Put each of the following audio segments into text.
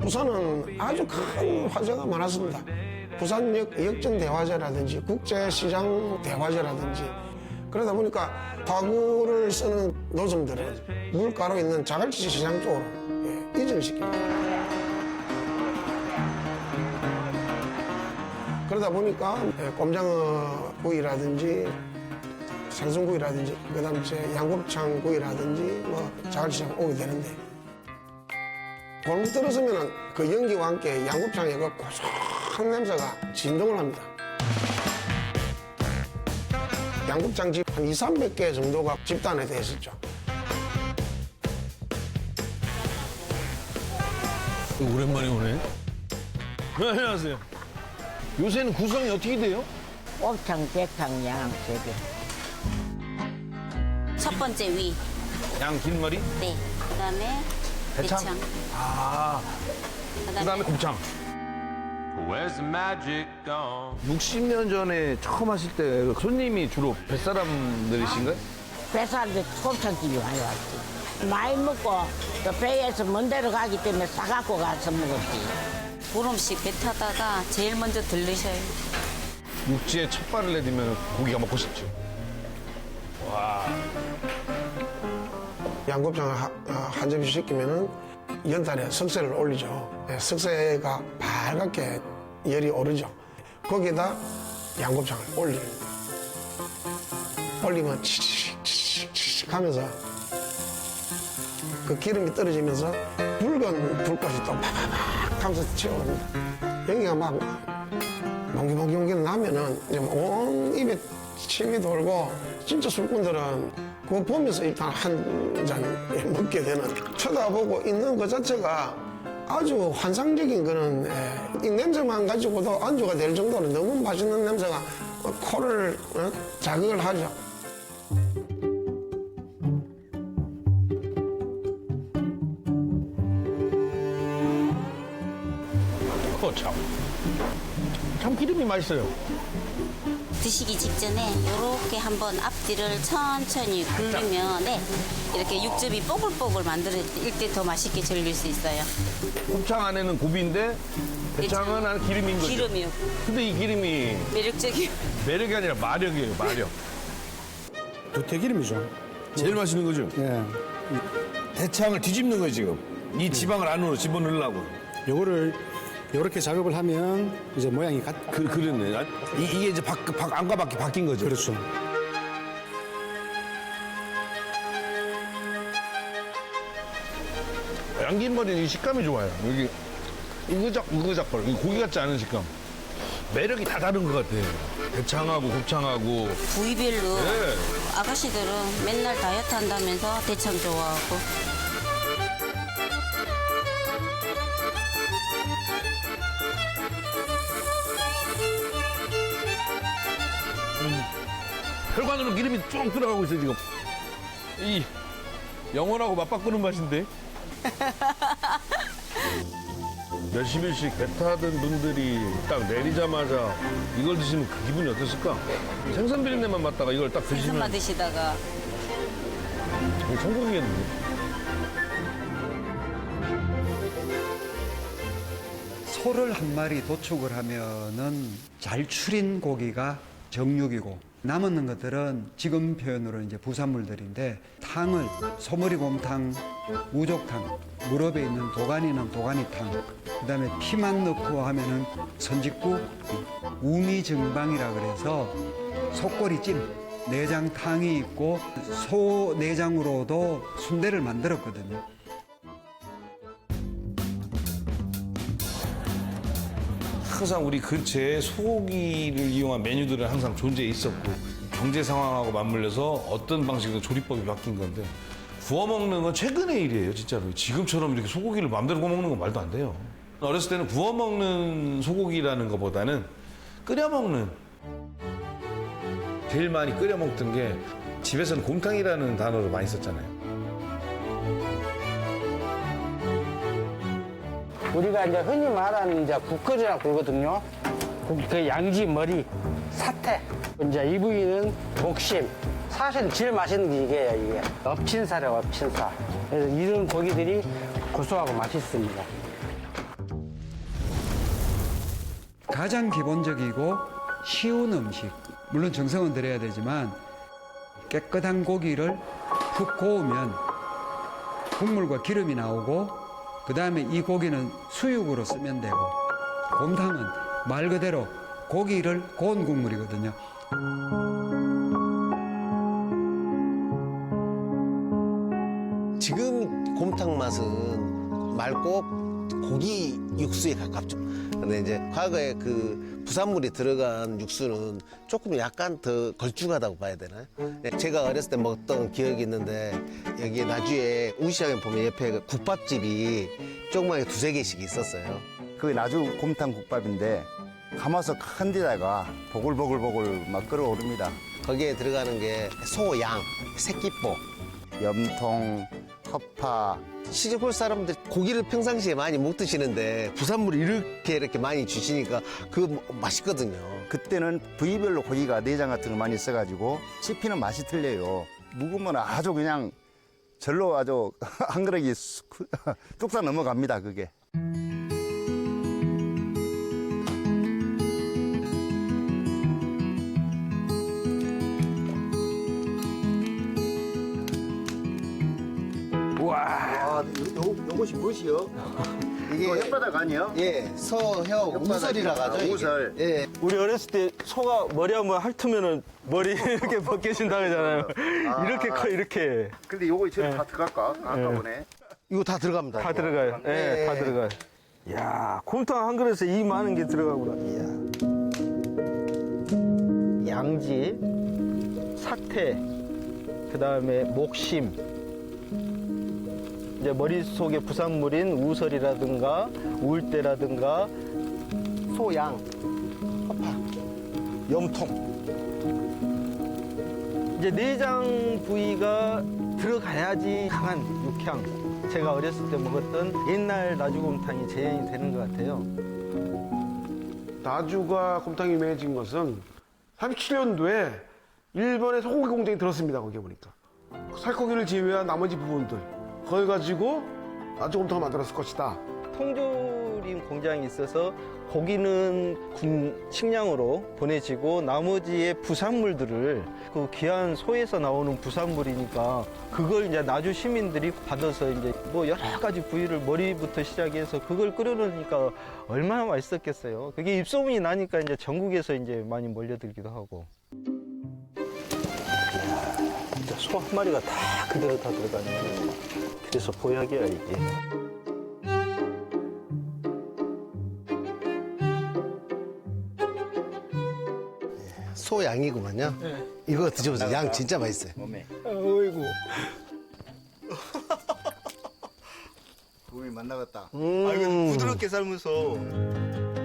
부산은 아주 큰 화제가 많았습니다. 부산역 역전 대화제라든지 국제시장 대화제라든지 그러다 보니까 화구를 쓰는 노점들은 물가로 있는 자갈치 시장 쪽으로 이전을 시킵니다. 그러다 보니까 꼼장어 구이라든지 생선구이라든지 그다음에 양곱창 구이라든지 뭐 자갈치장 오게 되는데 골목 들어서면 그 연기와 함께 양곱창의 그 고소한 냄새가 진동을 합니다. 양곱창 집 한 200~300개 정도가 집단에 되어 있었죠. 오랜만에 오네. 네, 안녕하세요. 요새는 구성이 어떻게 돼요? 곱창, 대창, 양, 세 개. 첫 번째 위. 양 긴 머리? 네. 그다음에 대창? 대창. 아, 그다음에 곱창. Where's the magic gone? 60년 전에 처음 하실 때 손님이 주로 뱃사람들이신가요? 배사람들 곱창집이 많이 왔지. 많이 먹고 또 배에서 먼 데로 가기 때문에 싸갖고 가서 먹었지. 보름씩 배 타다가 제일 먼저 들르셔요. 육지에 첫 발을 내디면 고기가 먹고 싶죠. 양곱창을 한 접시 시키면은 연탄에 석쇠를 올리죠. 석쇠가 밝게 열이 오르죠. 거기에다 양곱창을 올립니다. 올리면 치익 하면서 그 기름이 떨어지면서 붉은 불꽃이 또 팍팍 하면서 튀어오릅니다. 여기가 막 몽기몽기 나면은 이제 온 입에 침이 돌고 진짜 술꾼들은 그거 보면서 일단 한 잔 먹게 되는 쳐다보고 있는 그 자체가 아주 환상적인 그런 이 냄새만 가지고도 안주가 될 정도로 너무 맛있는 냄새가 코를 자극을 하죠. 참 기름이 맛있어요. 드시기 직전에 이렇게 한번 앞뒤를 천천히 굴리면 이렇게 육즙이 뽀글뽀글 만들 때 더 맛있게 절릴 수 있어요. 곱창 안에는 고비인데 대창은 안에 기름인 거죠. 기름이요. 근데 이 기름이 매력적이요. 매력이 아니라 마력이에요, 마력. 두태기름이죠. 제일 맛있는 거죠? 예. 대창을 뒤집는 거예요, 지금. 이 지방을 안으로 집어넣으려고. 요거를 이렇게 작업을 하면 이제 모양이 그러네. 이게 이제 안과 밖에 바뀐 거죠? 그렇죠. 양긴머리는 이 식감이 좋아요. 여기 으그작거려. 고기 같지 않은 식감. 매력이 다 다른 것 같아요. 대창하고 곱창하고. 부위별로 네. 아가씨들은 맨날 다이어트 한다면서 대창 좋아하고 혈관으로 기름이 쭉 들어가고 있어요, 지금. 이 영혼하고 맞바꾸는 맛인데. 몇십 일씩 배 타던 분들이 딱 내리자마자 이걸 드시면 그 기분이 어땠을까? 생선 비린내만 맡다가 이걸 딱 생선만 드시면 드시다가 천국이겠는데. 소를 한 마리 도축을 하면은 잘 추린 고기가 정육이고 남은 것들은 지금 표현으로 이제 부산물들인데 탕을 소머리곰탕, 우족탕, 무릎에 있는 도가니는 도가니탕, 그다음에 피만 넣고 하면은 선짓국, 우미증방이라 그래서 속꼬리찜, 내장탕이 있고 소 내장으로도 순대를 만들었거든요. 항상 우리 근처에 소고기를 이용한 메뉴들은 항상 존재해 있었고 경제 상황하고 맞물려서 어떤 방식으로 조리법이 바뀐 건데 구워 먹는 건 최근의 일이에요, 진짜로. 지금처럼 이렇게 소고기를 마음대로 구워 먹는 건 말도 안 돼요. 어렸을 때는 구워 먹는 소고기라는 것보다는 끓여 먹는, 제일 많이 끓여 먹던 게 집에서는 곰탕이라는 단어를 많이 썼잖아요. 우리가 이제 흔히 말하는 이제 국거리라고 부르거든요. 그 양지 머리, 사태. 이제 이 부위는 목심. 사실 제일 맛있는 게 이게요, 이게. 엎친살이에요, 엎친살. 그래서 이런 고기들이 고소하고 맛있습니다. 가장 기본적이고 쉬운 음식. 물론 정성은 들여야 되지만 깨끗한 고기를 푹 고우면 국물과 기름이 나오고 그 다음에 이 고기는 수육으로 쓰면 되고 곰탕은 말 그대로 고기를 고운 국물이거든요. 지금 곰탕 맛은 맑고 고기 육수에 가깝죠. 근데 이제 과거에 그 부산물이 들어간 육수는 조금 약간 더 걸쭉하다고 봐야 되나요? 네, 제가 어렸을 때 먹었던 기억이 있는데 여기 나주에 우시장에 보면 옆에 그 국밥집이 조그맣게 두세 개씩 있었어요. 그게 나주 곰탕 국밥인데 가마솥 큰 데다가 보글보글보글 막 끓어오릅니다. 거기에 들어가는 게 소, 양, 새끼뽀, 염통, 허파. 시골 사람들 고기를 평상시에 많이 못 드시는데 부산물을 이렇게 많이 주시니까 그거 맛있거든요. 그때는 부위별로 고기가 내장 같은 거 많이 써가지고 씹히는 맛이 틀려요. 묵으면 아주 그냥 절로 아주 한 그릇이 뚝딱 넘어갑니다, 그게. 와, 요것이 무엇이요? 이게 혓바닥 아니에요? 예, 서혀 우설이라 가죠. 이게. 우설. 예. 우리 어렸을 때 소가 머리 한번 핥으면은 머리 이렇게 벗겨진다 그러잖아요. 이렇게 커, 이렇게. 근데 요거 지금 다 들어갈까? 아까 보네. 이거 다 들어갑니다. 다 이거. 들어가요. 예, 예. 다 들어가요. 이야, 곰탕 한 그릇에 이 많은 게 들어가구나. 이야. 양지, 사태, 그 다음에 목심. 이제 머릿속에 부산물인 우설이라든가 울대라든가 소양, 허파, 염통. 이제 내장 부위가 들어가야지 강한 육향. 제가 어렸을 때 먹었던 옛날 나주곰탕이 재현이 되는 것 같아요. 나주가 곰탕이 유명해진 것은 37년도에 일본의 소고기 공장이 들었습니다. 거기에 보니까 살코기를 제외한 나머지 부분들 그걸 가지고 나주 곰탕을 만들었을 것이다. 통조림 공장이 있어서 고기는 군 식량으로 보내지고 나머지의 부산물들을 그 귀한 소에서 나오는 부산물이니까 그걸 이제 나주 시민들이 받아서 이제 뭐 여러 가지 부위를 머리부터 시작해서 그걸 끓여놓으니까 얼마나 맛있었겠어요. 그게 입소문이 나니까 이제 전국에서 이제 많이 몰려들기도 하고. 진짜 소 한 마리가 다 그대로 다 들어가네. 그래서 보약이야 이게. 소양이구만요. 이거 드셔보세요. 양 진짜 맛있어요. 어이구. 부위 만나갔다. 아이고 부드럽게 삶아서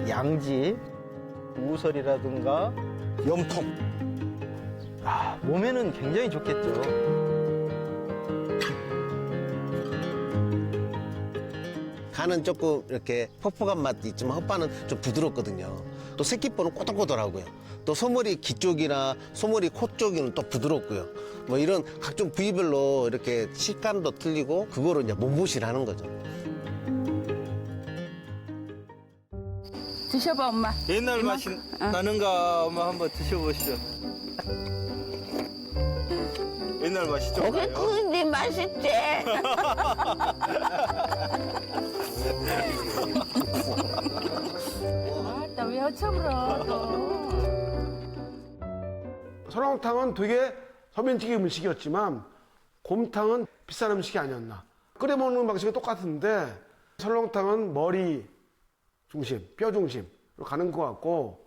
양지, 우설이라든가 염통. 아, 몸에는 굉장히 좋겠죠. 간은 조금 이렇게 퍽퍽한 맛도 있지만 헛바는 좀 부드럽거든요. 또 새끼뽀는 꼬들꼬들하고요. 또 소머리 귀 쪽이나 소머리 코 쪽은 또 부드럽고요. 뭐 이런 각종 부위별로 이렇게 식감도 틀리고 그거를 이제 몸보신 하는 거죠. 드셔봐, 엄마. 옛날 맛이 나는가 엄마 한번 드셔보시죠. 옛날 맛이 좀 고기 나요. 구운데 맛있지? 나 왜 어처구러, 설렁탕은 되게 서민적인 음식이었지만 곰탕은 비싼 음식이 아니었나. 끓여 먹는 방식은 똑같은데 설렁탕은 머리 중심, 뼈 중심으로 가는 것 같고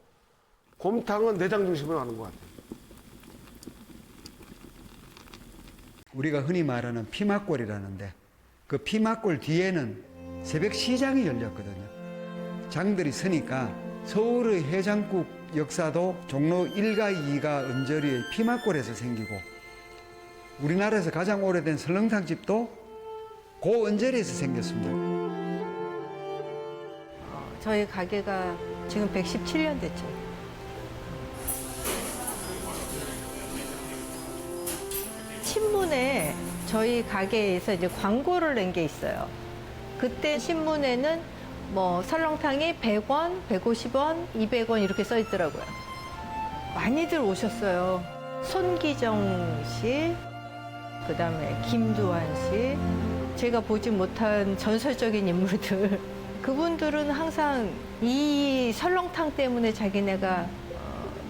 곰탕은 내장 중심으로 가는 것 같아요. 우리가 흔히 말하는 피막골이라는데 그 피막골 뒤에는 새벽 시장이 열렸거든요. 장들이 서니까 서울의 해장국 역사도 종로 1가 2가 언저리의 피막골에서 생기고 우리나라에서 가장 오래된 설렁탕 집도 그 언저리에서 생겼습니다. 저희 가게가 지금 117년 됐죠. 저희 가게에서 이제 광고를 낸 게 있어요. 그때 신문에는 뭐 설렁탕이 100원, 150원, 200원 이렇게 써 있더라고요. 많이들 오셨어요. 손기정 씨, 그다음에 김두한 씨, 제가 보지 못한 전설적인 인물들. 그분들은 항상 이 설렁탕 때문에 자기네가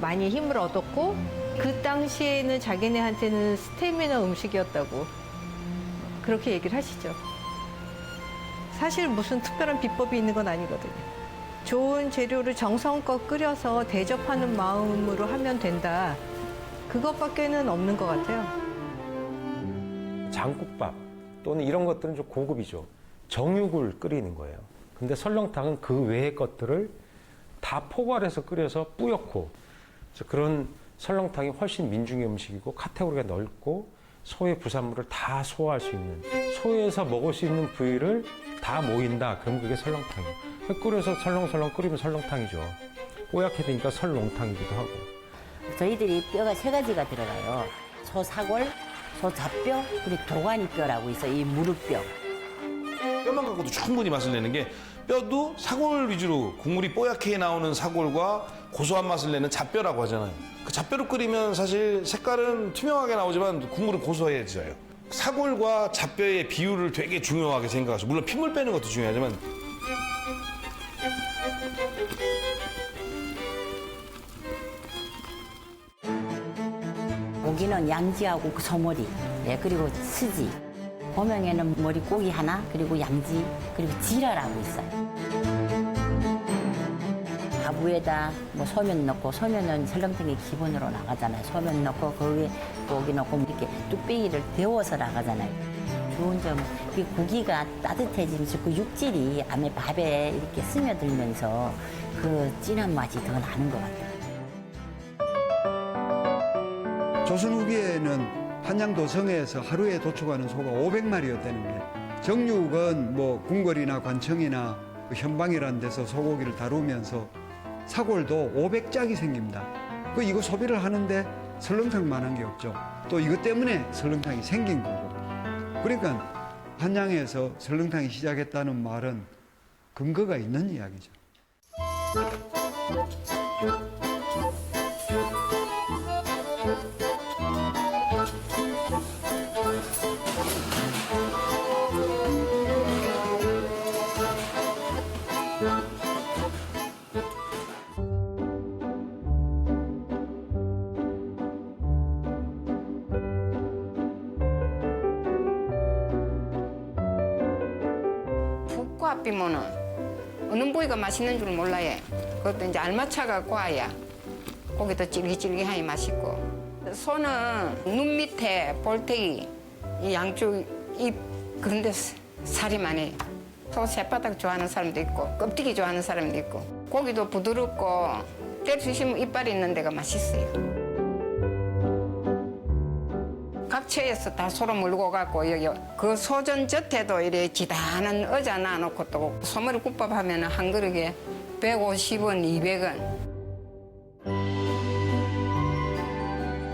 많이 힘을 얻었고 그 당시에는 자기네한테는 스태미나 음식이었다고 그렇게 얘기를 하시죠. 사실 무슨 특별한 비법이 있는 건 아니거든요. 좋은 재료를 정성껏 끓여서 대접하는 마음으로 하면 된다. 그것밖에는 없는 것 같아요. 장국밥 또는 이런 것들은 좀 고급이죠. 정육을 끓이는 거예요. 근데 설렁탕은 그 외의 것들을 다 포괄해서 끓여서 뿌옇고, 그래서 그런 설렁탕이 훨씬 민중의 음식이고 카테고리가 넓고 소의 부산물을 다 소화할 수 있는, 소에서 먹을 수 있는 부위를 다 모인다. 그럼 그게 설렁탕이에요. 끓여서 설렁설렁 끓이면 설렁탕이죠. 뽀얗게 되니까 설렁탕이기도 하고. 저희들이 뼈가 3가지가 들어가요. 소 사골, 소 잡뼈, 그리고 도가니뼈라고 있어. 이 무릎뼈. 뼈만 갖고도 충분히 맛을 내는 게, 뼈도 사골 위주로 국물이 뽀얗게 나오는 사골과 고소한 맛을 내는 잡뼈라고 하잖아요. 그 잡뼈로 끓이면 사실 색깔은 투명하게 나오지만 국물은 고소해져요. 사골과 잡뼈의 비율을 되게 중요하게 생각하죠. 물론 핏물 빼는 것도 중요하지만. 고기는 양지하고 그 소머리, 예, 그리고 스지. 고명에는 머리고기 하나, 그리고 양지, 그리고 지라라고 있어요. 가부에다 뭐 소면 넣고, 소면은 설렁탕이 기본으로 나가잖아요. 소면 넣고 거기에 고기 넣고 이렇게 뚝배기를 데워서 나가잖아요. 좋은 점은 이 고기가 따뜻해지면서 그 육질이 안에 밥에 이렇게 스며들면서 그 진한 맛이 더 나는 것 같아요. 조선 후기에는 한양도성에서 하루에 도축하는 소가 500마리였다는 거예요. 정육은 뭐 궁궐이나 관청이나 현방이라는 데서 소고기를 다루면서 사골도 500짝이 생깁니다. 이거 소비를 하는데 설렁탕만한 게 없죠. 또 이것 때문에 설렁탕이 생긴 거고. 그러니까 한양에서 설렁탕이 시작했다는 말은 근거가 있는 이야기죠. 푹 비면은 어느 부위가 맛있는 줄 몰라요. 그것도 이제 알맞춰가 구워야 고기도 찔기찔기하니 맛있고. 소는 눈 밑에 볼태기, 이 양쪽 입 그런 데 살이 많아요. 소 새바닥 좋아하는 사람도 있고 껍데기 좋아하는 사람도 있고 고기도 부드럽고 뗄 수 있으면 이빨이 있는 데가 맛있어요. 각처에서 다 소로 물고 가고 여기 그 소전 젖에도 이래 지단한 의자 놔놓고 또 소머리 국밥 하면 한 그릇에 150원, 200원.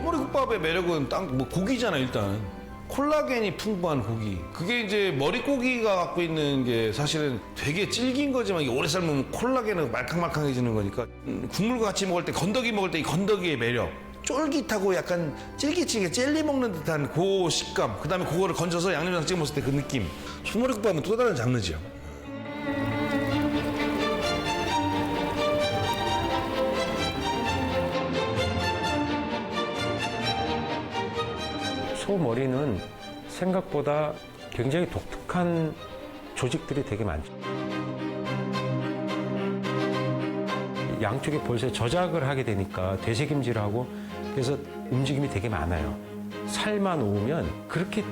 소머리국밥의 매력은 뭐 고기잖아요, 일단. 콜라겐이 풍부한 고기. 그게 이제 머릿고기가 갖고 있는 게 사실은 되게 질긴 거지만 이게 오래 삶으면 콜라겐은 말캉말캉해지는 거니까 국물과 같이 먹을 때 건더기 먹을 때 이 건더기의 매력. 쫄깃하고 약간 찔기찔기 젤리 먹는 듯한 그 식감. 그다음에 그거를 건져서 양념장 찍어 먹을 때 그 느낌. 소머리국밥은 또 다른 장르죠. 소 머리는 생각보다 굉장히 독특한 조직들이 되게 많죠. 양쪽에 벌써 저작을 하게 되니까 되새김질하고 그래서 움직임이 되게 많아요. 살만 오면 그렇게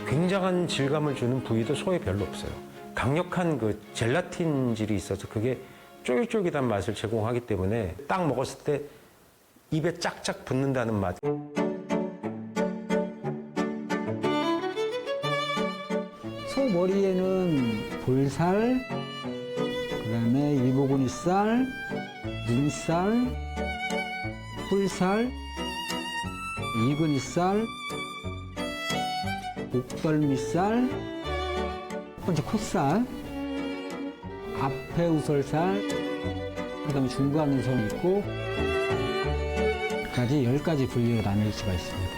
굉장한 질감을 주는 부위도 소에 별로 없어요. 강력한 그 젤라틴질이 있어서 그게 쫄깃쫄깃한 맛을 제공하기 때문에 딱 먹었을 때 입에 짝짝 붙는다는 맛. 소 머리에는 볼살, 그다음에 이보고니살, 눈살, 뿔살, 이근살, 목덜미살, 첫 번째 콧살, 앞에 우설살, 그다음에 중간에 선 있고 까지 10가지 분류로 나눌 수가 있습니다.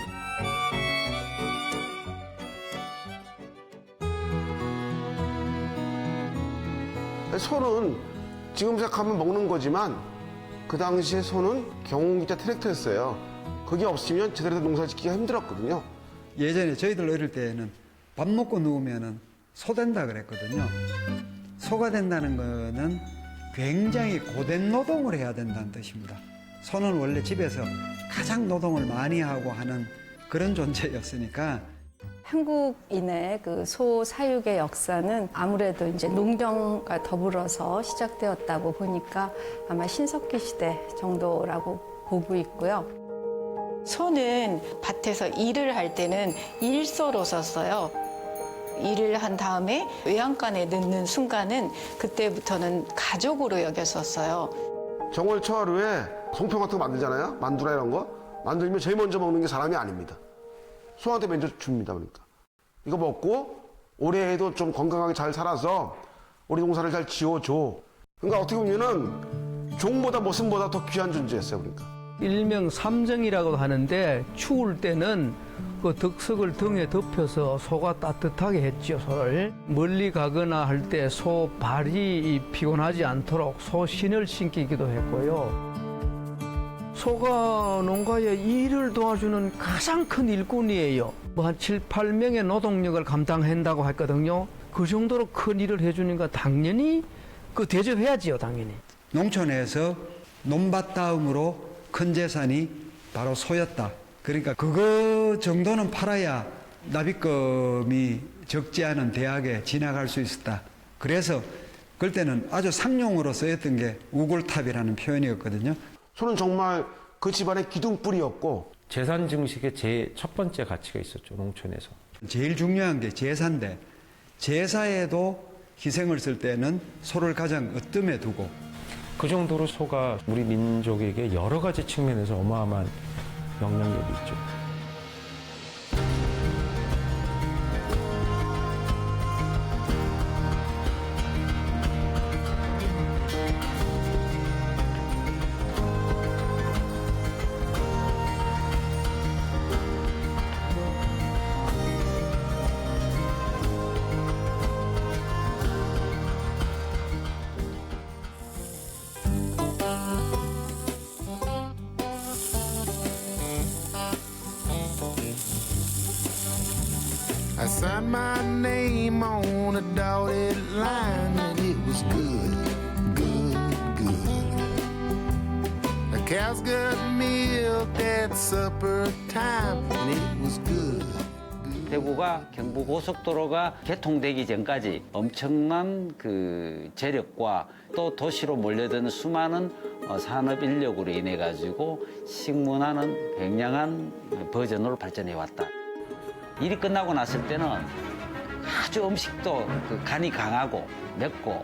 소는 지금 생각하면 먹는 거지만 그 당시에 소는 경운기자 트랙터였어요. 그게 없으면 제대로 된 농사 짓기가 힘들었거든요. 예전에 저희들 어릴 때에는 밥 먹고 누우면은 소 된다 그랬거든요. 소가 된다는 거는 굉장히 고된 노동을 해야 된다는 뜻입니다. 소는 원래 집에서 가장 노동을 많이 하고 하는 그런 존재였으니까 한국인의 그 소 사육의 역사는 아무래도 이제 농경과 더불어서 시작되었다고 보니까 아마 신석기 시대 정도라고 보고 있고요. 소는 밭에서 일을 할 때는 일소로 썼어요. 일을 한 다음에 외양간에 넣는 순간은 그때부터는 가족으로 여겼었어요. 정월 초하루에 송편 같은 거 만들잖아요. 만두라 이런 거. 만들면 제일 먼저 먹는 게 사람이 아닙니다. 소한테 먼저 줍니다. 그러니까. 이거 먹고 올해에도 좀 건강하게 잘 살아서 우리 농사를 잘 지어줘. 그러니까 어떻게 보면은 종보다 모습보다 더 귀한 존재였어요. 그러니까. 일명 삼정이라고 하는데 추울 때는 그 덕석을 등에 덮여서 소가 따뜻하게 했죠. 소를 멀리 가거나 할 때 소 발이 피곤하지 않도록 소 신을 신기기도 했고요. 소가 농가에 일을 도와주는 가장 큰 일꾼이에요. 뭐 한 7, 8명의 노동력을 감당한다고 했거든요. 그 정도로 큰 일을 해주니까 당연히 그 대접해야지요, 당연히. 농촌에서 논밭 다음으로 큰 재산이 바로 소였다. 그러니까 그거 정도는 팔아야 납입금이 적지 않은 대학에 진학할 수 있었다. 그래서 그때는 아주 상용으로 쓰였던 게 우골탑이라는 표현이었거든요. 소는 정말 그 집안의 기둥뿌리였고 재산 증식의 제 첫 번째 가치가 있었죠, 농촌에서. 제일 중요한 게 제사인데 제사에도 희생을 쓸 때는 소를 가장 으뜸에 두고 그 정도로 소가 우리 민족에게 여러 가지 측면에서 어마어마한 영향력이 있죠. I signed my name on a dotted line and it was good, good, good. The cows got milk at supper time and it was good. 대구가 경부고속도로가 개통되기 전까지 엄청난 그 재력과 또 도시로 몰려드는 수많은 산업 인력으로 인해 가지고 식문화는 굉장한 버전으로 발전해 왔다. 일이 끝나고 났을 때는 아주 음식도 그 간이 강하고 맵고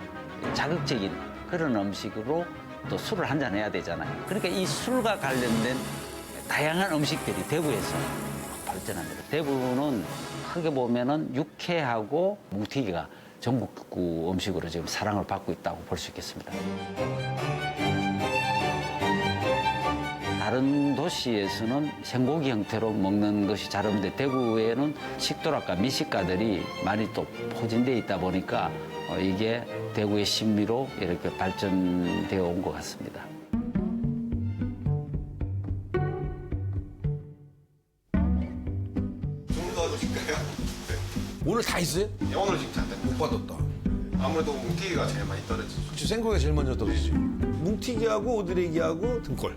자극적인 그런 음식으로 또 술을 한잔 해야 되잖아요. 그러니까 이 술과 관련된 다양한 음식들이 대구에서 발전합니다. 대구는 크게 보면은 육회하고 뭉티기가 전국구 음식으로 지금 사랑을 받고 있다고 볼 수 있겠습니다. 다른 도시에서는 생고기 형태로 먹는 것이 잘 없는데 대구에는 식도락과 미식가들이 많이 또 포진되어 있다 보니까 이게 대구의 신미로 이렇게 발전되어 온 것 같습니다. 좀 도와주실까요? 오늘 다 있어요? 오늘 지금 다 못 받았다. 아무래도 뭉티기가 제일 많이 떨어지죠. 그치, 생고기가 제일 먼저 떨어지지. 뭉티기하고 오드레기하고 등골.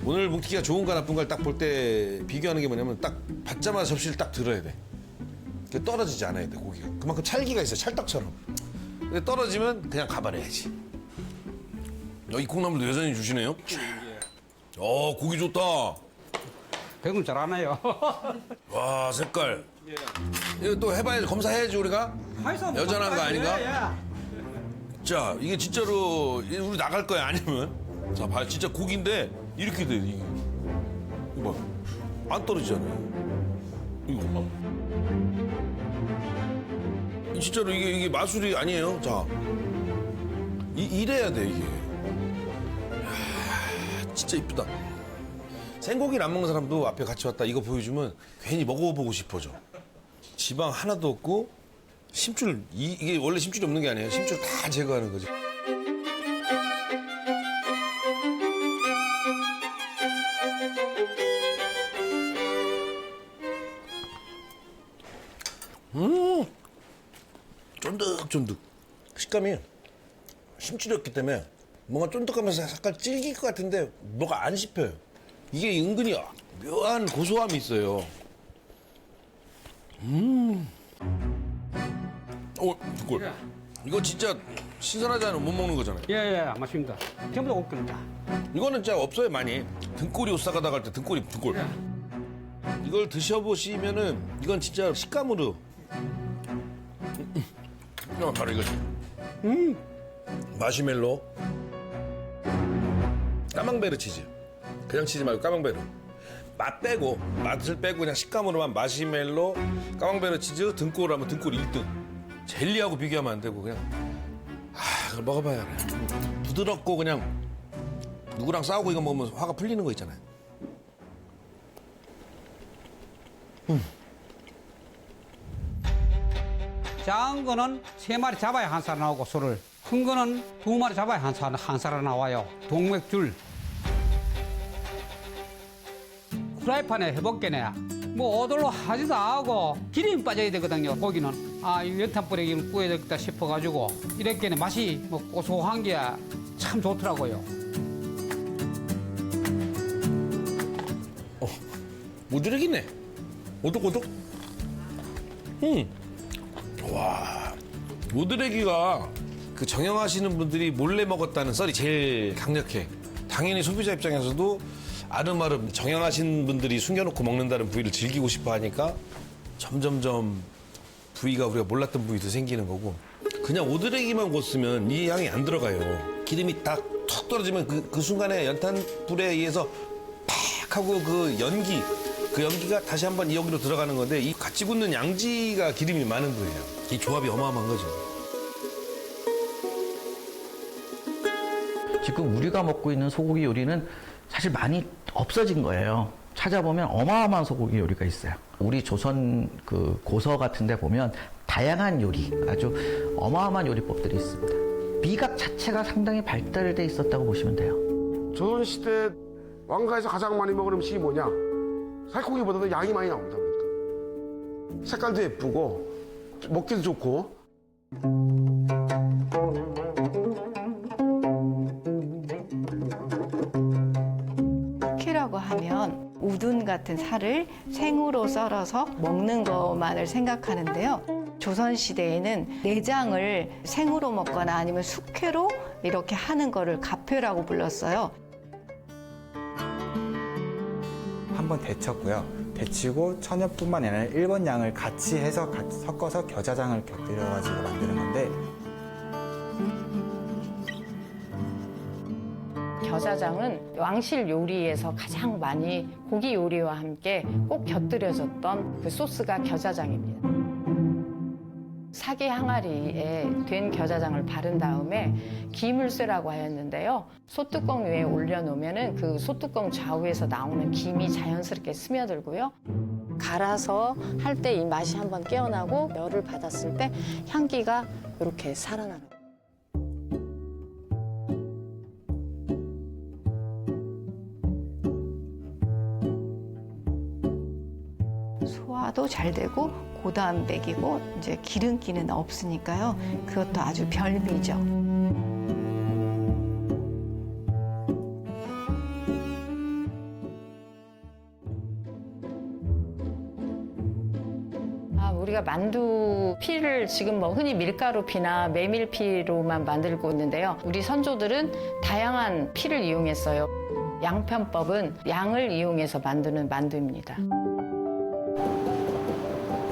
오늘 뭉티기가 좋은가 나쁜가를 딱 볼 때 비교하는 게 뭐냐면 딱 받자마자 접시를 딱 들어야 돼. 그게 떨어지지 않아야 돼, 고기가. 그만큼 찰기가 있어, 찰떡처럼. 근데 떨어지면 그냥 가발해야지. 이 콩나물도 여전히 주시네요. 고기 좋다. 배군 잘하네요. 와, 색깔. 이거 또 해봐야지, 검사해야지, 우리가. 여전한 거 아닌가? 자, 이게 진짜로 우리 나갈 거야, 아니면? 자, 봐, 진짜 고기인데 이렇게 돼, 이게. 이거 봐. 안 떨어지잖아요. 이거 봐. 진짜로 이게 마술이 아니에요. 자, 이래야 돼 이게. 이야, 진짜 이쁘다. 생고기를 안 먹는 사람도 앞에 같이 왔다 이거 보여주면 괜히 먹어보고 싶어져. 지방 하나도 없고 심줄 이게 원래 심줄이 없는 게 아니에요. 심줄 다 제거하는 거지. 쫀득쫀득. 식감이 심줄이 없기 때문에 뭔가 쫀득하면서 약간 질길 것 같은데 뭐가 안 씹혀요. 이게 은근히 묘한 고소함이 있어요. 등골. 이거 진짜 신선하지 않으면 못 먹는 거잖아요. 예, 맞습니다. 전부 다 옷길입니다. 이거는 진짜 없어요, 많이. 등골이 오싹하다 갈 때 등골. 이걸 드셔보시면은 이건 진짜 식감으로. 바로 이거지. 마시멜로. 까망베르 치즈. 그냥 치즈 말고 까망베르. 맛을 빼고 그냥 식감으로만 마시멜로, 까망베르 치즈, 등골 하면 등골 1등. 젤리하고 비교하면 안 되고 그냥 그걸 먹어봐야 돼. 부드럽고 그냥 누구랑 싸우고 이거 먹으면 화가 풀리는 거 있잖아요. 작은 거는 3마리 잡아야 한 살 나오고 소를. 큰 거는 2마리 잡아야 한 살 나와요. 동맥줄. 프라이팬에 해볼게네. 뭐 오돌로 하지도 않고 기름이 빠져야 되거든요. 고기는 이 연탄 뿌리기를 구워야 되겠다 싶어가지고 이렇게 맛이 뭐 고소한 게 참 좋더라고요. 모드렉이네. 오독오독. 와, 모드렉이가 그 정형하시는 분들이 몰래 먹었다는 썰이 제일 강력해. 당연히 소비자 입장에서도 아름아름 정형하신 분들이 숨겨놓고 먹는다는 부위를 즐기고 싶어 하니까 점점점 부위가 우리가 몰랐던 부위도 생기는 거고. 그냥 오드레기만 구웠으면 이 향이 안 들어가요. 기름이 딱 툭 떨어지면 그 순간에 연탄불에 의해서 팍 하고 그 연기가 다시 한번 이 여기로 들어가는 건데 이 같이 굽는 양지가 기름이 많은 부위예요. 이 조합이 어마어마한 거죠. 지금 우리가 먹고 있는 소고기 요리는 사실 많이 없어진 거예요. 찾아보면 어마어마한 소고기 요리가 있어요. 우리 조선 그 고서 같은 데 보면 다양한 요리, 아주 어마어마한 요리법들이 있습니다. 미각 자체가 상당히 발달돼 있었다고 보시면 돼요. 조선시대 왕가에서 가장 많이 먹은 음식이 뭐냐? 살코기보다도 양이 많이 나옵니다. 그러니까. 색깔도 예쁘고 먹기도 좋고. 숙회라고 하면 우둔 같은 살을 생으로 썰어서 먹는 것만을 생각하는데요. 조선시대에는 내장을 생으로 먹거나 아니면 숙회로 이렇게 하는 거를 갑회라고 불렀어요. 한번 데쳤고요. 데치고 천엽뿐만 아니라 일본 양을 같이 해서 섞어서 겨자장을 곁들여가지고 만드는 건데 겨자장은 왕실 요리에서 가장 많이 고기 요리와 함께 꼭 곁들여졌던 그 소스가 겨자장입니다. 사기 항아리에 된 겨자장을 바른 다음에 기물쇠라고 하였는데요. 소뚜껑 위에 올려놓으면 그 소뚜껑 좌우에서 나오는 김이 자연스럽게 스며들고요. 갈아서 할 때 이 맛이 한번 깨어나고 열을 받았을 때 향기가 이렇게 살아나는 거예요. 소화도 잘 되고 고단백이고 이제 기름기는 없으니까요. 그것도 아주 별미죠. 우리가 만두 피를 지금 뭐 흔히 밀가루 피나 메밀 피로만 만들고 있는데요. 우리 선조들은 다양한 피를 이용했어요. 양편법은 양을 이용해서 만드는 만두입니다.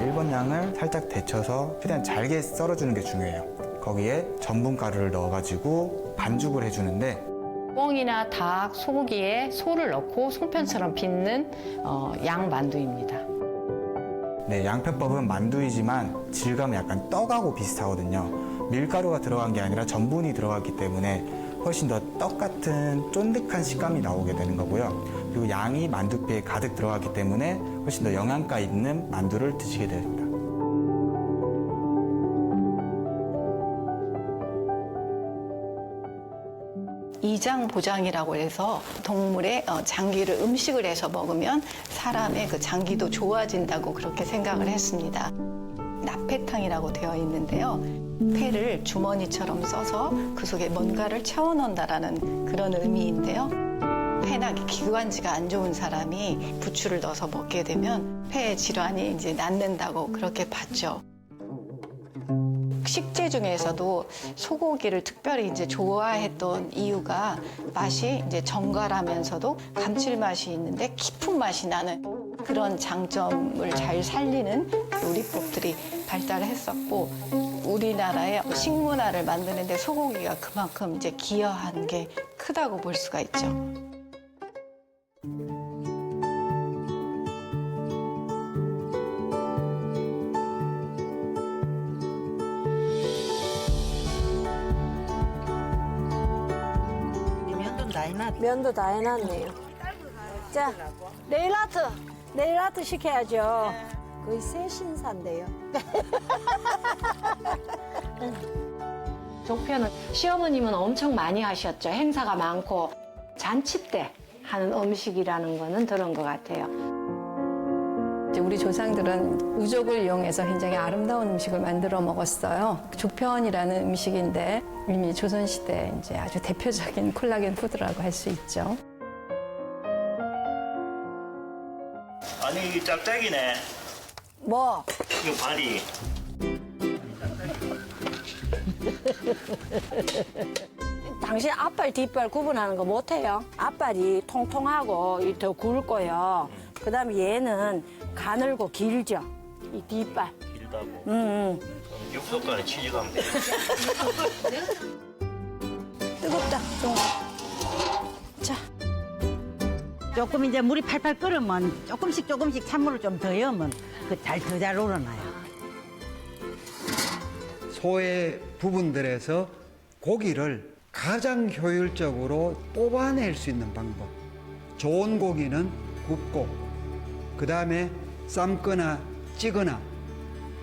일본 양을 살짝 데쳐서 최대한 잘게 썰어주는 게 중요해요. 거기에 전분가루를 넣어가지고 반죽을 해주는데 꿩이나 닭, 소고기에 소를 넣고 송편처럼 빚는 양 만두입니다. 네, 양편법은 만두이지만 질감은 약간 떡하고 비슷하거든요. 밀가루가 들어간 게 아니라 전분이 들어갔기 때문에 훨씬 더 떡 같은 쫀득한 식감이 나오게 되는 거고요. 그리고 양이 만두피에 가득 들어갔기 때문에 훨씬 더 영양가 있는 만두를 드시게 됩니다. 이장보장이라고 해서 동물의 장기를 음식을 해서 먹으면 사람의 그 장기도 좋아진다고 그렇게 생각을 했습니다. 나패탕이라고 되어 있는데요. 폐를 주머니처럼 써서 그 속에 뭔가를 채워넣는다라는 그런 의미인데요. 폐나 기관지가 안 좋은 사람이 부추를 넣어서 먹게 되면 폐 질환이 이제 낫는다고 그렇게 봤죠. 식재 중에서도 소고기를 특별히 이제 좋아했던 이유가 맛이 이제 정갈하면서도 감칠맛이 있는데 깊은 맛이 나는 그런 장점을 잘 살리는 요리법들이 발달했었고 우리나라의 식문화를 만드는데 소고기가 그만큼 이제 기여한 게 크다고 볼 수가 있죠. 면도 다 해놨네요. 자, 네일 아트 시켜야죠. 거의 새 신사인데요. 종편은 시어머님은 엄청 많이 하셨죠. 행사가 많고 잔치 때 하는 음식이라는 거는 들은 것 같아요. 이제 우리 조상들은 우족을 이용해서 굉장히 아름다운 음식을 만들어 먹었어요. 죽편이라는 음식인데 이미 조선시대 이제 아주 대표적인 콜라겐 푸드라고 할 수 있죠. 아니 이게 짝짝이네. 뭐? 이거 발이. 당신 앞발, 뒷발 구분하는 거 못해요? 앞발이 통통하고 더 굵고요. 그 다음에 얘는 가늘고 길죠. 이 뒷발. 길다고. 육석간에 치즈가면 돼. 뜨겁다, 좀. 자. 조금 이제 물이 팔팔 끓으면 조금씩 찬물을 좀 더 넣으면 더 잘 우러나요. 소의 부분들에서 고기를 가장 효율적으로 뽑아낼 수 있는 방법. 좋은 고기는 굽고, 그 다음에 삶거나 찌거나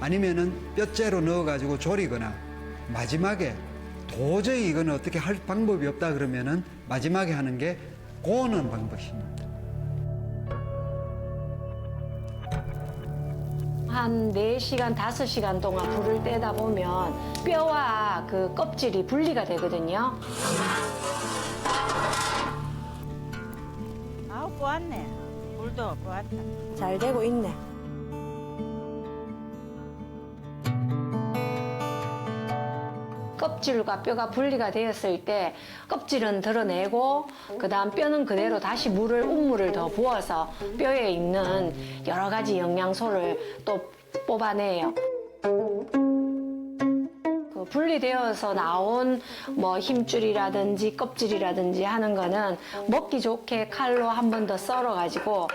아니면은 뼈째로 넣어가지고 조리거나 마지막에 도저히 이건 어떻게 할 방법이 없다 그러면은 마지막에 하는 게 구우는 방법입니다. 한 4시간, 5시간 동안 불을 떼다 보면 뼈와 그 껍질이 분리가 되거든요. 아우, 꼬았네. 불도 꼬았다. 잘 되고 있네. 껍질과 뼈가 분리가 되었을 때 껍질은 드러내고 그다음 뼈는 그대로 다시 우물을 더 부어서 뼈에 있는 여러 가지 영양소를 또 뽑아내요. 그 분리되어서 나온 뭐 힘줄이라든지 껍질이라든지 하는 거는 먹기 좋게 칼로 한 번 더 썰어가지고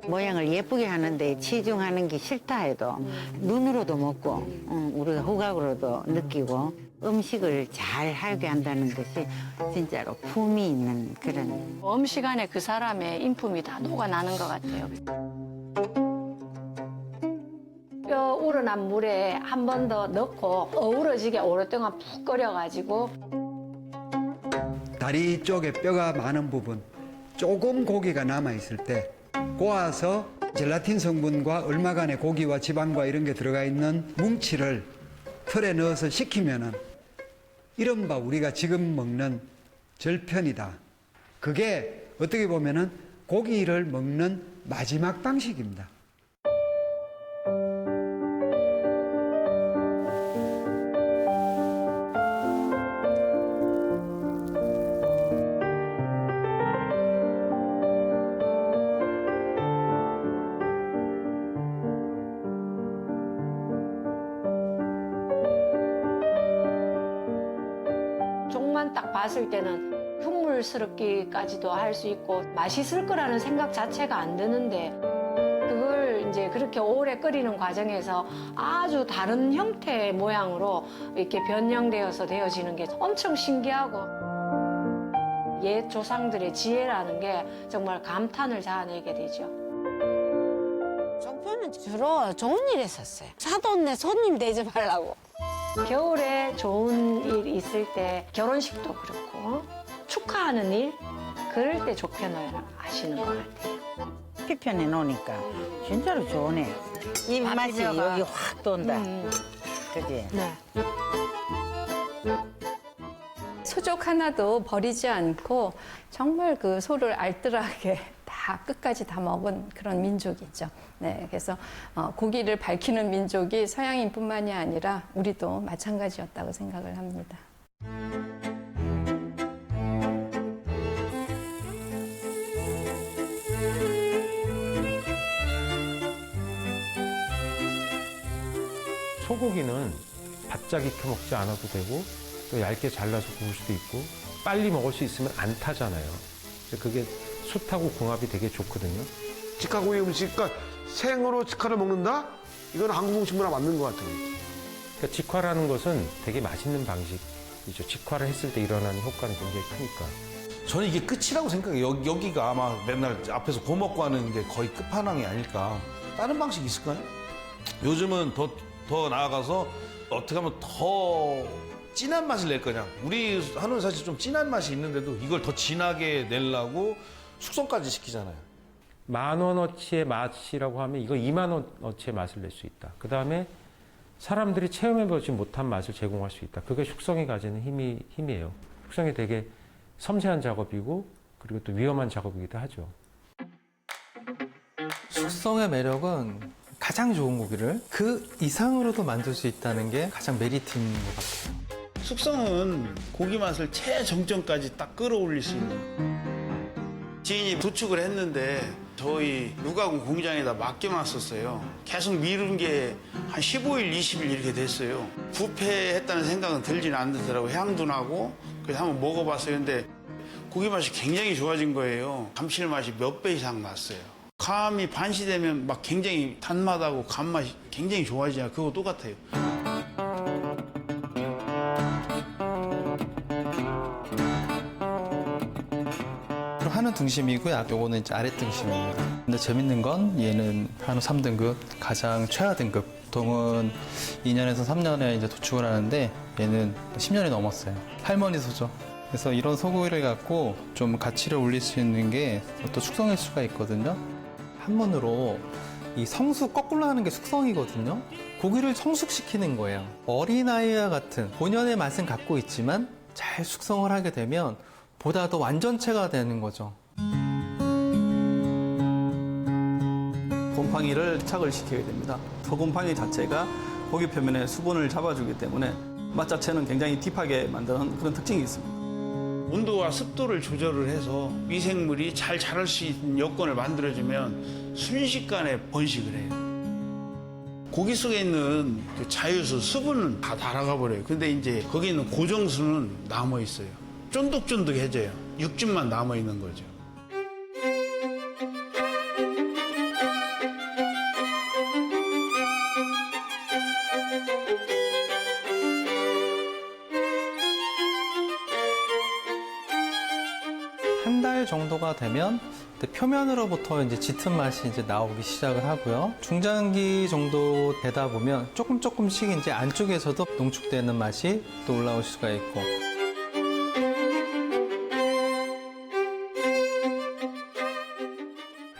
모양을 예쁘게 하는데 치중하는 게 싫다 해도 눈으로도 먹고 우리가 후각으로도 느끼고 음식을 잘 하게 한다는 것이 진짜로 품이 있는 그런 음식 안에 그 사람의 인품이 다 녹아나는 것 같아요. 뼈 우러난 물에 한 번 더 넣고 어우러지게 오랫동안 푹 끓여가지고 다리 쪽에 뼈가 많은 부분, 조금 고기가 남아있을 때 고아서 젤라틴 성분과 얼마간의 고기와 지방과 이런 게 들어가 있는 뭉치를 틀에 넣어서 식히면은 이른바 우리가 지금 먹는 절편이다. 그게 어떻게 보면은 고기를 먹는 마지막 방식입니다. 딱 봤을 때는 흉물스럽기까지도 할 수 있고 맛있을 거라는 생각 자체가 안 드는데 이제 그렇게 오래 끓이는 과정에서 아주 다른 형태의 모양으로 이렇게 변형되어서 되어지는 게 엄청 신기하고 옛 조상들의 지혜라는 게 정말 감탄을 자아내게 되죠. 종편은 주로 좋은 일 했었어요. 사돈네 손님 대접하려고. 겨울에 좋은 일 있을 때 결혼식도 그렇고 축하하는 일 그럴 때 족편을 하시는 것 같아요. 피편해 놓으니까 진짜로 좋네. 입맛이 여기 확 돈다. 그지? 네. 수족 하나도 버리지 않고 정말 그 소를 알뜰하게 다 끝까지 다 먹은 그런 민족이죠. 네, 그래서 고기를 밝히는 민족이 서양인뿐만이 아니라 우리도 마찬가지였다고 생각을 합니다. 소고기는 바짝 익혀 먹지 않아도 되고 또 얇게 잘라서 구울 수도 있고 빨리 먹을 수 있으면 안 타잖아요. 그게 숯하고 궁합이 되게 좋거든요. 직화구이 음식, 그러니까 생으로 직화를 먹는다? 이건 한국 음식 문화 맞는 것 같아요. 그러니까 직화라는 것은 되게 맛있는 방식이죠. 직화를 했을 때 일어나는 효과는 굉장히 크니까. 저는 이게 끝이라고 생각해요. 여기가 아마 맨날 앞에서 고 먹고 하는 게 거의 끝판왕이 아닐까. 다른 방식이 있을까요? 요즘은 더 나아가서 어떻게 하면 더 진한 맛을 낼 거냐. 우리 한우는 사실 좀 진한 맛이 있는데도 이걸 더 진하게 내려고 숙성까지 시키잖아요. 10,000원어치의 맛이라고 하면 이거 20,000원어치의 맛을 낼 수 있다. 그 다음에 사람들이 체험해보지 못한 맛을 제공할 수 있다. 그게 숙성이 가지는 힘이에요. 숙성이 되게 섬세한 작업이고 그리고 또 위험한 작업이기도 하죠. 숙성의 매력은 가장 좋은 고기를 그 이상으로도 만들 수 있다는 게 가장 메리트인 것 같아요. 숙성은 고기 맛을 최정점까지 딱 끌어올릴 수 있는. 지인이 도축을 했는데 저희 누가군 공장에다 맡겨놨었어요. 계속 미룬 게 한 15일, 20일 이렇게 됐어요. 부패했다는 생각은 들지는 않더라고요. 향도 나고. 그래서 한번 먹어봤어요. 근데 고기 맛이 굉장히 좋아진 거예요. 감칠맛이 몇 배 이상 났어요. 감이 반시되면 막 굉장히 단맛하고 간맛이 굉장히 좋아지잖아요. 그거 똑같아요. 한우 등심이고요. 요거는 이제 아랫 등심입니다. 근데 재밌는 건 얘는 한우 3등급, 가장 최하 등급. 보통은 2년에서 3년에 이제 도축을 하는데 얘는 10년이 넘었어요. 할머니 소죠. 그래서 이런 소고기를 갖고 좀 가치를 올릴 수 있는 게 또 숙성일 수가 있거든요. 한문으로 이 성숙 거꾸로 하는 게 숙성이거든요. 고기를 성숙시키는 거예요. 어린아이와 같은 본연의 맛은 갖고 있지만 잘 숙성을 하게 되면 보다 더 완전체가 되는 거죠. 곰팡이를 착을 시키게 됩니다. 소곰팡이 자체가 고기 표면에 수분을 잡아주기 때문에 맛 자체는 굉장히 딥하게 만드는 그런 특징이 있습니다. 온도와 습도를 조절을 해서 미생물이 잘 자랄 수 있는 여건을 만들어주면 순식간에 번식을 해요. 고기 속에 있는 그 자유수, 수분은 다 날아가 버려요. 근데 이제 거기 있는 고정수는 남아 있어요. 쫀득쫀득해져요. 육즙만 남아 있는 거죠. 한 달 정도가 되면 표면으로부터 이제 짙은 맛이 이제 나오기 시작을 하고요. 중장기 정도 되다 보면 조금씩 이제 안쪽에서도 농축되는 맛이 또 올라올 수가 있고.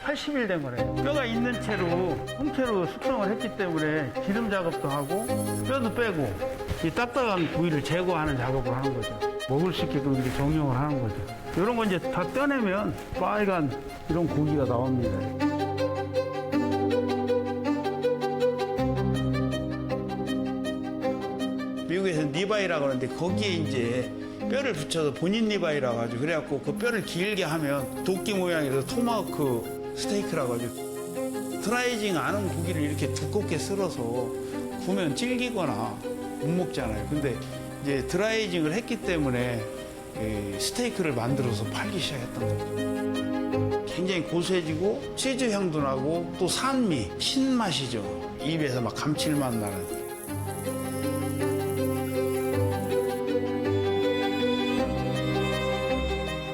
(80일) 된 거래요. 뼈가 있는 채로 통째로 숙성을 했기 때문에 기름 작업도 하고 뼈도 빼고 이 딱딱한 부위를 제거하는 작업을 하는 거죠. 먹을 수 있게끔 이렇게 정형을 하는 거죠. 이런 거 이제 다 떼내면 빨간 이런 고기가 나옵니다. 미국에서는 리바이라고 하는데 거기에 이제 뼈를 붙여서 본인 리바이라고 하죠. 그래갖고 그 뼈를 길게 하면 도끼 모양이라서 토마호크 스테이크라고 하죠. 드라이징 안 한 고기를 이렇게 두껍게 썰어서 구우면 질기거나 못 먹잖아요. 근데 이제 드라이징을 했기 때문에 스테이크를 만들어서 팔기 시작했던 거죠. 굉장히 고소해지고 치즈 향도 나고 또 산미, 신맛이죠. 입에서 막 감칠맛 나는.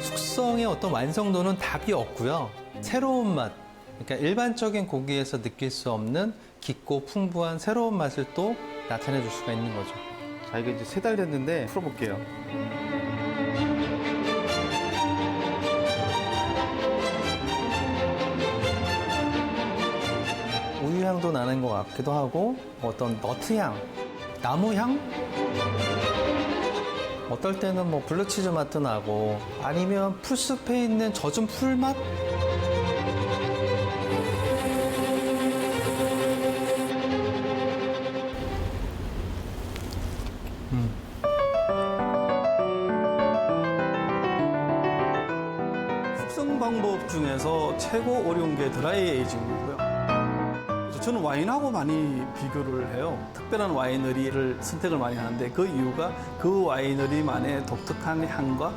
숙성의 어떤 완성도는 답이 없고요. 새로운 맛, 그러니까 일반적인 고기에서 느낄 수 없는 깊고 풍부한 새로운 맛을 또 나타내 줄 수가 있는 거죠. 자, 이거 이제 3달 됐는데 풀어볼게요. 우유 향도 나는 것 같기도 하고 어떤 너트 향, 나무 향? 어떨 때는 뭐 블루치즈 맛도 나고 아니면 풀숲에 있는 젖은 풀 맛? 숙성 방법 중에서 최고 어려운 게 드라이 에이징이고요. 그래서 저는 와인하고 많이 비교를 해요. 특별한 와이너리를 선택을 많이 하는데 그 이유가 그 와이너리만의 독특한 향과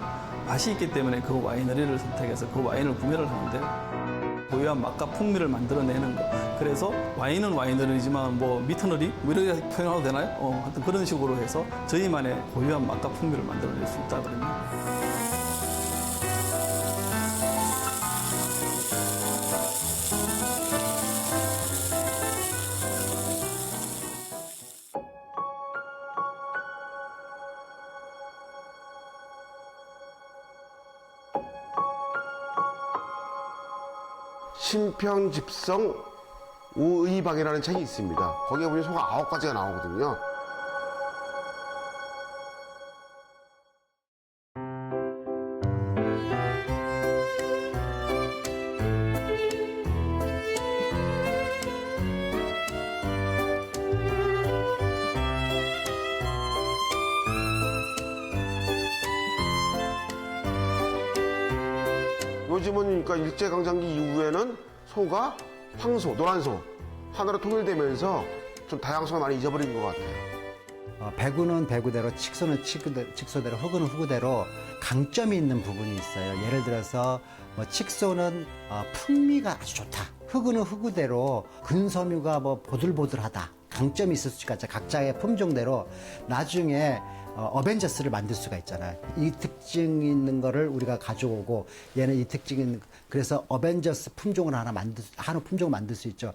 맛이 있기 때문에 그 와이너리를 선택해서 그 와인을 구매를 하는데 고유한 맛과 풍미를 만들어내는 거. 그래서 와인은 와이너리지만 뭐 미터너리? 뭐 이렇게 표현해도 되나요? 하여튼 그런 식으로 해서 저희만의 고유한 맛과 풍미를 만들어낼 수 있다 그러면. 신평집성 오의방이라는 책이 있습니다. 거기에 보면 소가 9가지가 나오거든요. 요즘은 그러니까 일제강점기 이후에는 소가 황소, 노란소 하나로 통일되면서 좀 다양성을 많이 잊어버린 것 같아요. 배구는 배구대로, 칙소는 칙소대로, 흑우는 흑우대로 강점이 있는 부분이 있어요. 예를 들어서 뭐 칙소는 풍미가 아주 좋다. 흑우는 흑우대로 근섬유가 뭐 보들보들하다. 강점이 있을 수가 있죠. 각자의 품종대로 나중에 어벤져스를 만들 수가 있잖아요. 이 특징이 있는 거를 우리가 가져오고 얘는 이 특징이 있는, 그래서 어벤져스 품종을 한우 품종을 만들 수 있죠.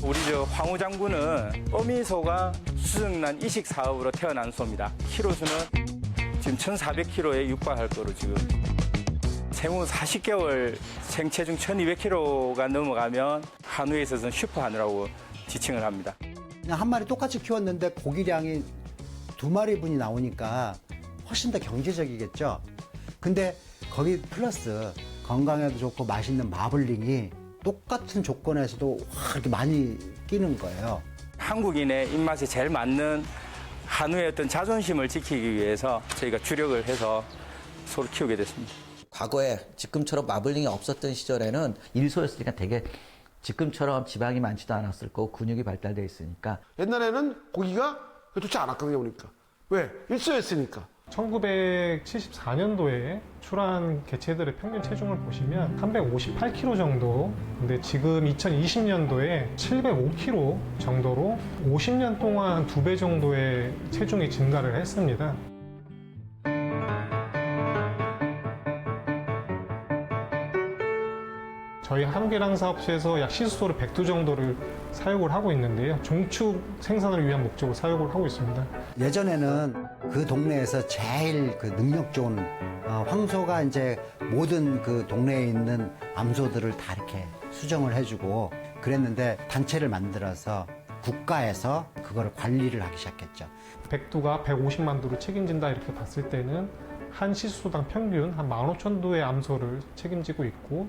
우리 황후 장군은 어미소가 수정란 이식 사업으로 태어난 소입니다. 키로수는 지금 1,400kg에 육박할 거로 지금 생후 40개월 생체중 1,200kg가 넘어가면 한우에 있어서는 슈퍼 한우라고 지칭을 합니다. 그냥 한 마리 똑같이 키웠는데 고기량이 2마리분이 나오니까 훨씬 더 경제적이겠죠. 근데 거기 플러스 건강에도 좋고 맛있는 마블링이 똑같은 조건에서도 확 이렇게 많이 끼는 거예요. 한국인의 입맛에 제일 맞는 한우의 어떤 자존심을 지키기 위해서 저희가 주력을 해서 소를 키우게 됐습니다. 과거에 지금처럼 마블링이 없었던 시절에는 일소였으니까 되게 지금처럼 지방이 많지도 않았을 거고 근육이 발달돼 있으니까 옛날에는 고기가 좋지 않았거든요, 보니까. 왜? 일소였으니까. 1974년도에 출한 개체들의 평균 체중을 보시면 358kg 정도, 근데 지금 2020년도에 705kg 정도로 50년 동안 2배 정도의 체중이 증가를 했습니다. 저희 한우계량 사업소에서 약 시수소를 100두 정도를 사육을 하고 있는데요. 종축 생산을 위한 목적으로 사육을 하고 있습니다. 예전에는 그 동네에서 제일 그 능력 좋은 황소가 이제 모든 그 동네에 있는 암소들을 다 이렇게 수정을 해주고 그랬는데 단체를 만들어서 국가에서 그거를 관리를 하기 시작했죠. 100두가 150만 두를 책임진다 이렇게 봤을 때는 한 시수소당 평균 한 15,000두의 암소를 책임지고 있고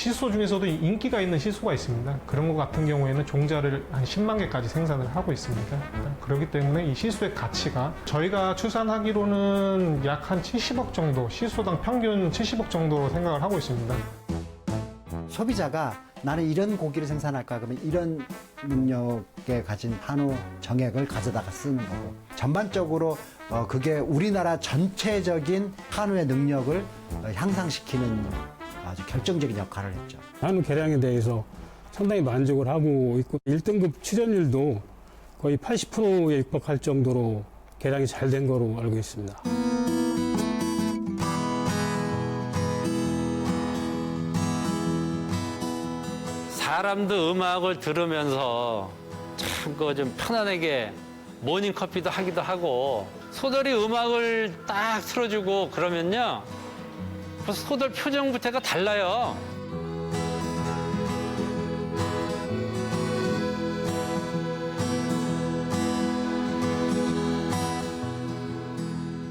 시소 중에서도 인기가 있는 시소가 있습니다. 그런 것 같은 경우에는 종자를 한 10만 개까지 생산을 하고 있습니다. 그렇기 때문에 이 시소의 가치가 저희가 추산하기로는 약 한 70억 정도, 시소당 평균 70억 정도로 생각을 하고 있습니다. 소비자가 나는 이런 고기를 생산할까 그러면 이런 능력에 가진 한우 정액을 가져다가 쓰는 거고 전반적으로 그게 우리나라 전체적인 한우의 능력을 향상시키는 아주 결정적인 역할을 했죠. 한우 개량에 대해서 상당히 만족을 하고 있고 1등급 출연율도 거의 80%에 육박할 정도로 개량이 잘 된 거로 알고 있습니다. 사람도 음악을 들으면서 참 그거 좀 편안하게 모닝커피도 하기도 하고 소돌이 음악을 딱 틀어주고 그러면요 벌써 소돌 표정부터가 달라요.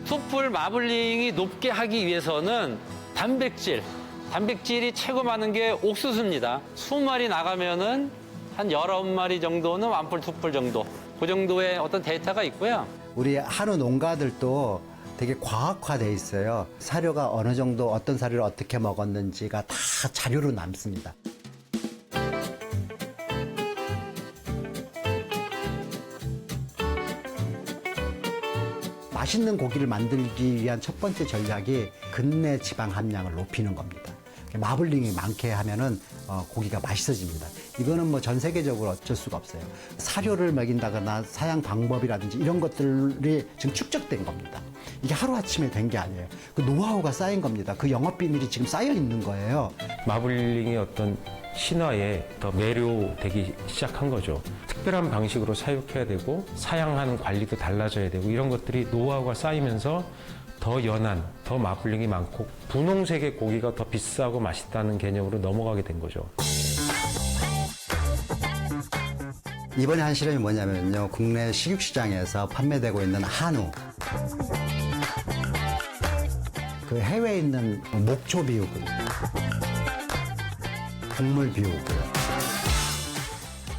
숯불 마블링이 높게 하기 위해서는 단백질이 최고 많은 게 옥수수입니다. 20마리 나가면은 한 19마리 정도는 완불, 투불 정도. 그 정도의 어떤 데이터가 있고요. 우리 한우 농가들도 되게 과학화돼 있어요. 사료가 어느 정도 어떤 사료를 어떻게 먹었는지가 다 자료로 남습니다. 맛있는 고기를 만들기 위한 첫 번째 전략이 근내 지방 함량을 높이는 겁니다. 마블링이 많게 하면은 고기가 맛있어집니다. 이거는 뭐 전 세계적으로 어쩔 수가 없어요. 사료를 먹인다거나 사양 방법이라든지 이런 것들이 지금 축적된 겁니다. 이게 하루아침에 된 게 아니에요. 그 노하우가 쌓인 겁니다. 그 영업 비밀이 지금 쌓여 있는 거예요. 마블링이 어떤 신화에 더 매료되기 시작한 거죠. 특별한 방식으로 사육해야 되고 사양하는 관리도 달라져야 되고 이런 것들이 노하우가 쌓이면서 더 연한, 더 마블링이 많고 분홍색의 고기가 더 비싸고 맛있다는 개념으로 넘어가게 된 거죠. 이번에 한 실험이 뭐냐면요. 국내 식육시장에서 판매되고 있는 한우. 그 해외에 있는 목초 비우고요. 국물 비우고요.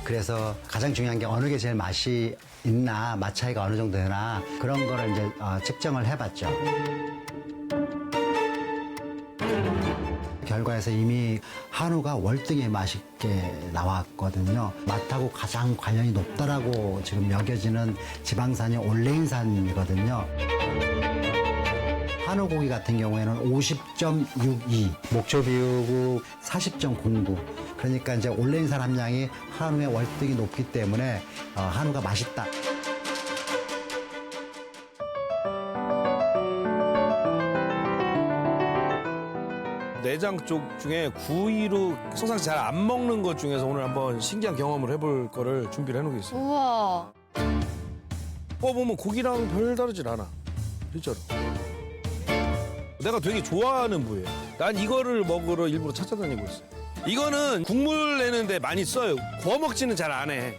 그래서 가장 중요한 게 어느 게 제일 맛이 있나, 맛 차이가 어느 정도 되나 그런 거를 이제 측정을 해봤죠. 결과에서 이미 한우가 월등히 맛있게 나왔거든요. 맛하고 가장 관련이 높다라고 지금 여겨지는 지방산이 올레인산이거든요. 한우 고기 같은 경우에는 50.62, 목초 비우고 40.09. 그러니까 이제 올레인산 함량이 한우의 월등히 높기 때문에 한우가 맛있다. 내장 쪽 중에 구이로 평상시 잘 안 먹는 것 중에서 오늘 한번 신기한 경험을 해볼 거를 준비를 해놓고 있어요. 우와. 보면 고기랑 별 다르질 않아. 진짜로. 내가 되게 좋아하는 부위예요. 난 이거를 먹으러 일부러 찾아다니고 있어요. 이거는 국물 내는데 많이 써요. 구워 먹지는 잘 안 해.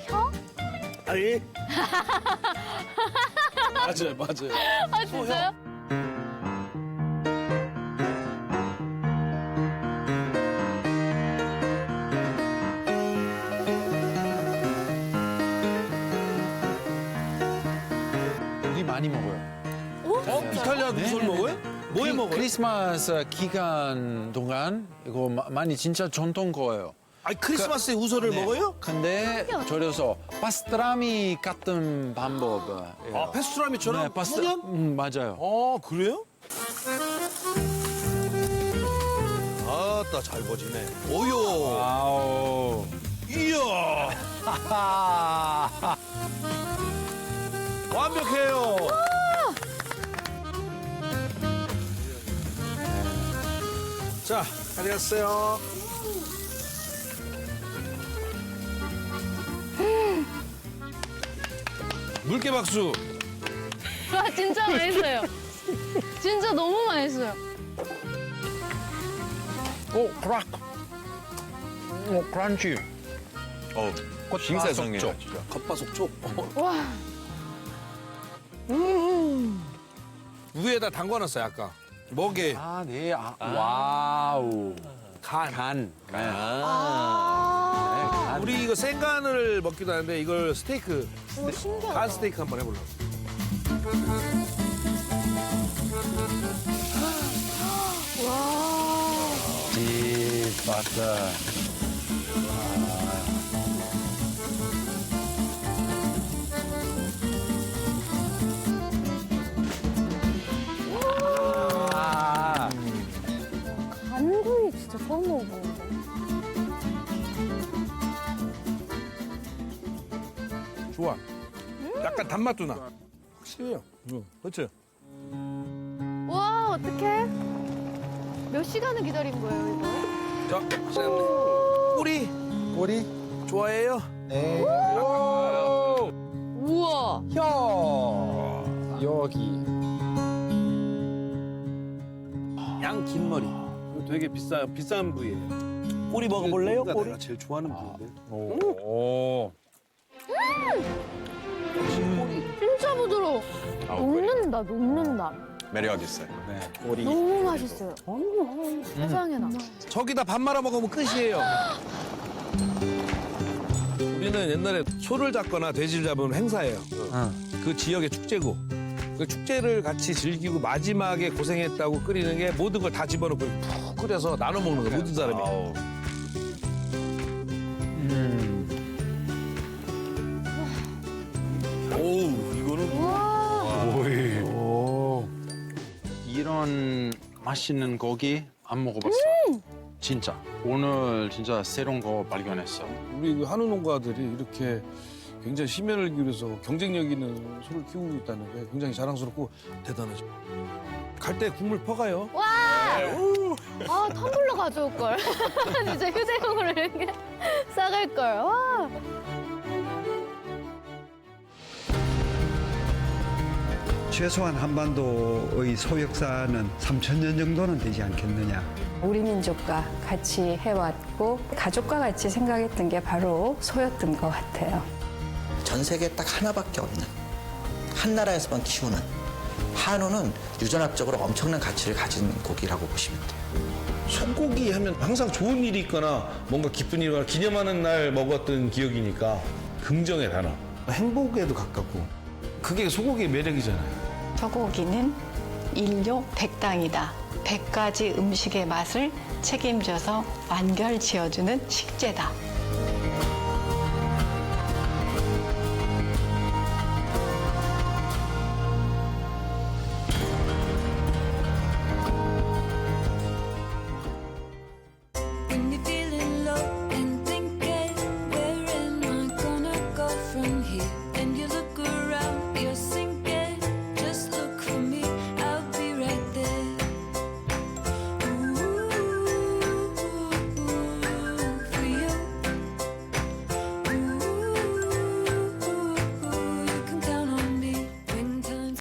혀? 아니. 맞아요. 아, 진짜요? 우리 많이 먹어요. 이탈리아도 술 먹어요? 뭐에 먹어요? 크리스마스 기간 동안 이거 많이 진짜 전통 거예요. 아니 크리스마스에 우설을 먹어요? 근데 절여서 파스트라미 같은 방법. 아 페스트라미처럼? 네, 맞아요. 그래요? 아따 잘 버지네. 오요. 와우. 이야. 완벽해요. 자, 가져갔어요. 물개 박수. 와, 진짜 맛있어요. 진짜 너무 맛있어요. 오, 크락. 오, 크런치. 겉바속촉. 겉바속촉. 와. 위에다 담궈놨어요 아까. 먹에. 아, 네. 와우. 간. 우리 이거 생간을 먹기도 하는데 이걸 스테이크. 오, 신기하다. 간 스테이크 한번 해보려고. 와. 맞다. 간구이 진짜 처음 먹어보는데. 좋아. 약간 단맛도 나. 확실해요. 그렇죠? 와, 어떡해? 몇 시간을 기다린 거예요, 이거? 자, 사장님. 꼬리. 꼬리? 좋아해요? 네. 우와. 혀. 여기. 양 긴 머리. 이거 되게 비싼 부위예요. 꼬리 먹어볼래요? 꼬리? 내가 제일 좋아하는 부위인데. 오. 진짜 부드러워. 녹는다. 매력 있어요. 네. 꼬리. 너무 맛있어요. 세상에 나. 저기다 밥 말아 먹으면 끝이에요. 우리는 옛날에 소를 잡거나 돼지를 잡으면 행사예요. 그 지역의 축제고. 그 축제를 같이 즐기고 마지막에 고생했다고 끓이는 게 모든 걸 다 집어넣고 푹 끓여서 나눠 먹는 거예요. 모든 사람이. 오우, 이거는. 오. 이런 맛있는 고기 안 먹어봤어. 진짜. 오늘 진짜 새로운 거 발견했어. 우리 그 한우 농가들이 이렇게 굉장히 심혈을 기울여서 경쟁력 있는 소를 키우고 있다는 게 굉장히 자랑스럽고 대단하죠. 갈 때 국물 퍼가요. 와! 아, 텀블러 가져올 걸. 진짜 휴대용으로 이렇게 싸갈 걸. 와! 최소한 한반도의 소역사는 3,000년 정도는 되지 않겠느냐. 우리 민족과 같이 해왔고 가족과 같이 생각했던 게 바로 소였던 것 같아요. 전 세계에 딱 하나밖에 없는 한 나라에서만 키우는 한우는 유전학적으로 엄청난 가치를 가진 고기라고 보시면 돼요. 소고기 하면 항상 좋은 일이 있거나 뭔가 기쁜 일이거나 기념하는 날 먹었던 기억이니까 긍정의 단어. 행복에도 가깝고 그게 소고기의 매력이잖아요. 소고기는 인류 백당이다. 100가지 음식의 맛을 책임져서 완결 지어주는 식재다.